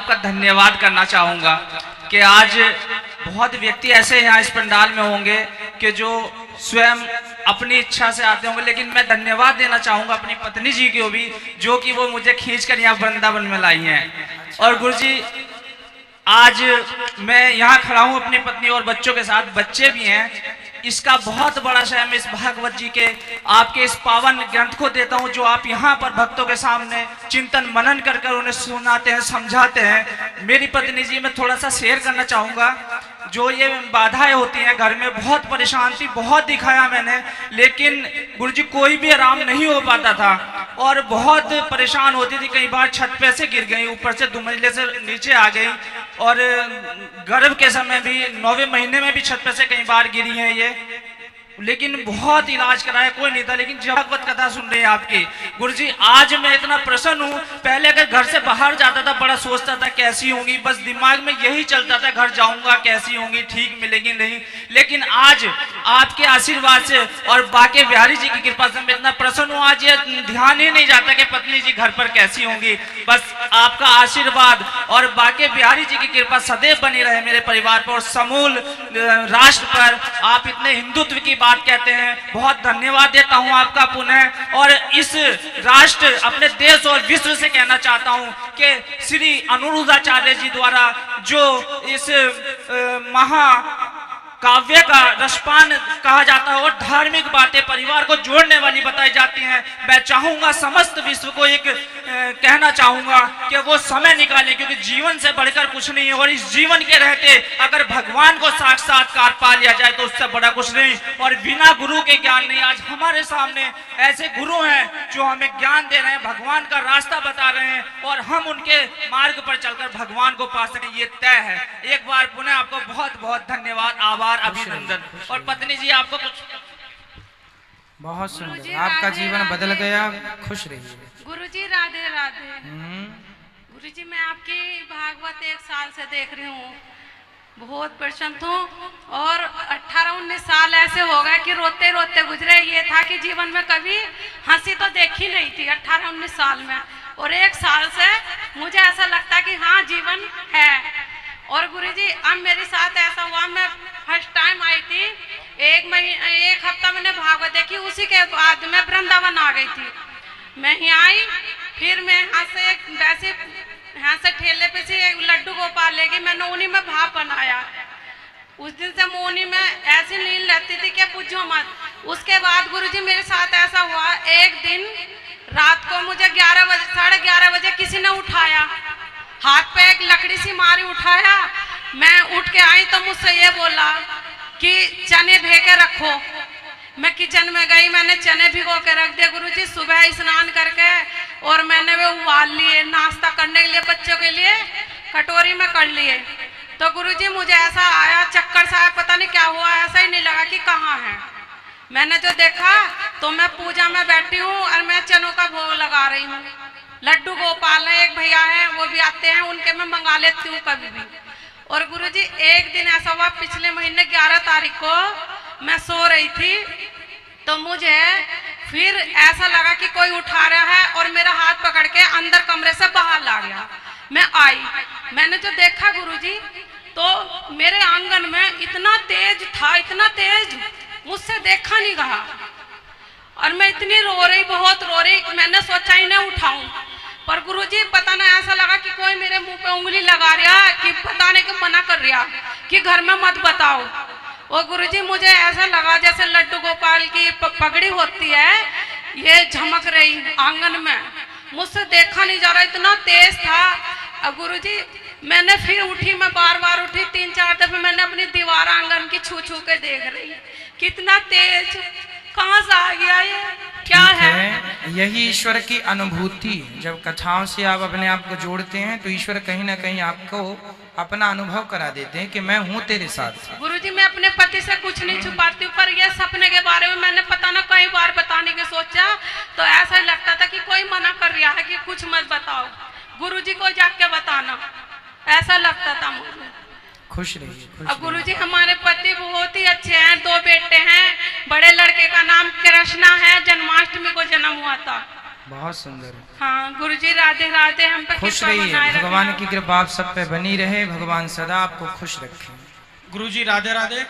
आपका धन्यवाद करना चाहूँगा कि आज बहुत व्यक्ति ऐसे यहाँ इस पंडाल में होंगे कि जो स्वयं अपनी इच्छा से आते होंगे, लेकिन मैं धन्यवाद देना चाहूँगा अपनी पत्नी जी को भी, जो कि वो मुझे खींचकर यहाँ वृंदावन में लाई हैं। और गुरुजी आज मैं यहाँ खड़ा हूँ अपनी पत्नी और बच्चों के साथ, बच्चे भी हैं। इसका बहुत बड़ा श्रेय मैं इस भागवत जी के आपके इस पावन ग्रंथ को देता हूँ, जो आप यहाँ पर भक्तों के सामने चिंतन मनन कर कर उन्हें सुनाते हैं, समझाते हैं। मेरी पत्नी जी मैं थोड़ा सा शेयर करना चाहूँगा। जो ये बाधाएं होती हैं घर में, बहुत परेशान थी, बहुत दिखाया मैंने, लेकिन गुरुजी कोई भी आराम नहीं हो पाता था और बहुत परेशान होती थी। कई बार छत पे से गिर गई, ऊपर से 2 मंजिले से नीचे आ गई, और गर्भ के समय भी 9वें महीने में भी छत पे से कई बार गिरी हैं ये, लेकिन बहुत इलाज कराया, कोई नहीं था। लेकिन जब भागवत कथा सुन रहे हैं आपकी गुरुजी, आज मैं इतना प्रसन्न हूँ। पहले अगर घर से बाहर जाता था बड़ा सोचता था कैसी होंगी, बस दिमाग में यही चलता था घर जाऊंगा कैसी होंगी, ठीक मिलेगी नहीं। लेकिन आज आपके आशीर्वाद से और बाके बिहारी जी की कृपा से मैं इतना प्रसन्न हूँ। आज ये ध्यान ही नहीं जाता कि पत्नी जी घर पर कैसी होंगी, बस आपका आशीर्वाद और बाके बिहारी जी की कृपा सदैव बनी रहे मेरे परिवार पर और समूल राष्ट्र पर। आप इतने हिंदुत्व की बात कहते हैं, बहुत धन्यवाद देता हूं आपका पुनः। और इस राष्ट्र अपने देश और विश्व से कहना चाहता हूं कि श्री अनुरुद्धाचार्य जी द्वारा जो इस महा काव्य का रसपान कहा जाता है और धार्मिक बातें परिवार को जोड़ने वाली बताई जाती हैं, मैं चाहूंगा समस्त विश्व को एक कहना चाहूंगा कि वो समय निकालें, क्योंकि जीवन से बढ़कर कुछ नहीं है। और इस जीवन के रहते अगर भगवान को साक्षात्कार पा लिया जाए तो उससे बड़ा कुछ नहीं। और बिना गुरु के ज्ञान नहीं। आज हमारे सामने ऐसे गुरु हैं जो हमें ज्ञान दे रहे हैं, भगवान का रास्ता बता रहे हैं, और हम उनके मार्ग पर चलकर भगवान को पा सकें, ये तय है। एक बार पुनः आपको बहुत बहुत धन्यवाद, आभार, अभिनंदन। और पत्नी जी आपको कुछ? बहुत सुंदर, आपका जीवन बदल गया, खुश रहिए। गुरुजी राधे राधे। गुरुजी मैं आपकी भागवत 1 साल से देख रही हूँ, बहुत प्रसन्न हूँ। और 18-19 साल ऐसे हो गए कि रोते रोते गुजरे। ये था कि जीवन में कभी हंसी तो देखी नहीं थी 18-19 साल में, और 1 साल से मुझे ऐसा लगता कि हाँ जीवन है। और गुरुजी अब मेरे साथ ऐसा हुआ, मैं फर्स्ट टाइम आई थी, 1 हफ्ता मैंने भागवत देखी, उसी के बाद मैं वृंदावन आ गई थी। मैं यहाँ आई, फिर मैं यहाँ से ठेले पे से एक लड्डू गोपाल ले गई, मैंने उन्हीं में भाप बनाया। उस दिन से मुनी में ऐसी नींद लगती थी कि पूछो मत। उसके बाद गुरुजी मेरे साथ ऐसा हुआ, एक दिन रात को मुझे 11 बजे 11:30 बजे किसी ने उठाया, हाथ पे एक लकड़ी सी मारी, उठाया। मैं उठ के आई तो मुझसे ये बोला कि चने भेके रखो। मैं किचन में गई, मैंने चने भिगो के रख दिए गुरुजी। सुबह स्नान करके और मैंने वो उबाल लिए, नाश्ता करने के लिए बच्चों के लिए कटोरी में कर लिए। तो गुरुजी मुझे ऐसा आया, चक्कर सा आया, पता नहीं क्या हुआ, ऐसा ही नहीं लगा कि कहाँ है। मैंने जो देखा तो मैं पूजा में बैठी हूँ और मैं चनों का भोग लगा रही हूँ। लड्डू गोपाल है, एक भैया है, वो भी आते हैं, उनके मैं मंगा लेती हूँ कभी भी। और गुरुजी एक दिन ऐसा हुआ, पिछले महीने 11 तारीख को मैं सो रही थी, तो मुझे फिर ऐसा लगा कि कोई उठा रहा है और मेरा हाथ पकड़ के अंदर कमरे से बाहर ला गया। मैं आई, मैंने जो देखा गुरुजी, तो मेरे आंगन में इतना तेज था, इतना तेज, मुझसे देखा नहीं गया। और मैं इतनी रो रही, बहुत रो रही, मैंने सोचा इन्हें उठाऊं, पर गुरुजी पता नहीं ऐसा लगा कि कोई मेरे मुंह पे उंगली लगा रहा, कि बताने को मना कर रहा कि घर में मत बताओ। और गुरुजी मुझे ऐसा लगा जैसे लड्डू गोपाल की पगड़ी होती है, ये झमक रही आंगन में, मुझसे देखा नहीं जा रहा, इतना तेज था। और गुरुजी मैंने फिर उठी, मैं बार उठी, 3-4 दफे मैंने अपनी दीवार आंगन की छू छू के देख रही, कितना तेज, कहाँ से आ गया ये, क्या है? यही ईश्वर की अनुभूति। जब कथाओं से आप अपने आप को जोड़ते हैं तो ईश्वर कहीं ना कहीं आपको अपना अनुभव करा देते हैं कि मैं हूँ तेरे साथ। गुरुजी मैं अपने पति से कुछ नहीं छुपाती हूँ, पर ये सपने के बारे में मैंने पता ना कई बार बताने की सोचा, तो ऐसा लगता था कि कोई मना कर रहा है कि कुछ मत बताओ, गुरुजी को जाके बताना, ऐसा लगता था मुझे। खुश रहिए। अब गुरुजी हमारे पति बहुत ही अच्छे हैं, 2 बेटे हैं, बड़े लड़के का नाम कृष्णा है, जन्माष्टमी को जन्म हुआ था, बहुत सुंदर। हाँ गुरुजी राधे राधे, हम पे खुश कृपा रहिए, बनाए रखें भगवान आप। की कृपा आप सब पे बनी रहे, भगवान सदा आपको खुश रखें। गुरुजी राधे राधे।